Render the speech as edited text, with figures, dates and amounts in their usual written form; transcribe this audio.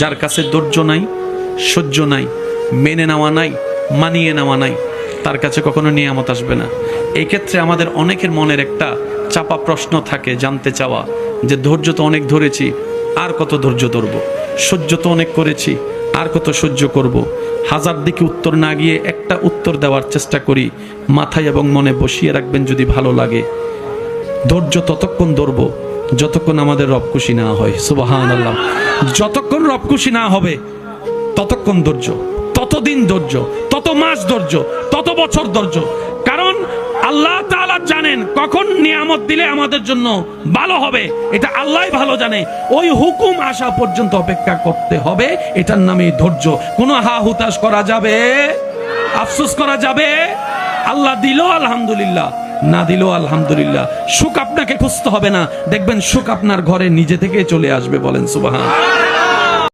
যার কাছে ধৈর্য নাই, সহ্য নাই, মেনে নেওয়া নাই, মানিয়ে নেওয়া নাই, তার কাছে কখনো নিয়ামত আসবে না। এই ক্ষেত্রে আমাদের অনেকের মনের একটা চাপা প্রশ্ন থাকে, জানতে চাওয়া যে ধৈর্য তো অনেক ধরেছি, আর কত ধৈর্য ধরব, সহ্য তো অনেক করেছি, আর কত সহ্য করব। হাজার দিকে উত্তর না গিয়ে একটা উত্তর দেওয়ার চেষ্টা করি, মাথায় এবং মনে বসিয়ে রাখবেন যদি ভালো লাগে। ধৈর্য ততক্ষণ ধরব যতক্ষণ আমাদের রব খুশি না হয়। সুবহানাল্লাহ। যতক্ষণ রব খুশি না হবে ততক্ষণ ধৈর্য, ততদিন ধৈর্য, তত মাস ধৈর্য, তত বছর ধৈর্য। কারণ আল্লাহ তাআলা জানেন কখন নিয়ামত দিলে আমাদের জন্য ভালো হবে, এটা আল্লাহই ভালো জানে। ওই হুকুম আসা পর্যন্ত অপেক্ষা করতে হবে, এটার নামই ধৈর্য। কোনো হা হুতাশ করা যাবে, আফসোস করা যাবে? আল্লাহ দিল আলহামদুলিল্লাহ, না দিল আলহামদুলিল্লাহ। সুখ আপনাকে খুঁজতে হবে না, দেখবেন সুখ আপনার ঘরে নিজে থেকে চলে আসবে। বলেন সুবহান।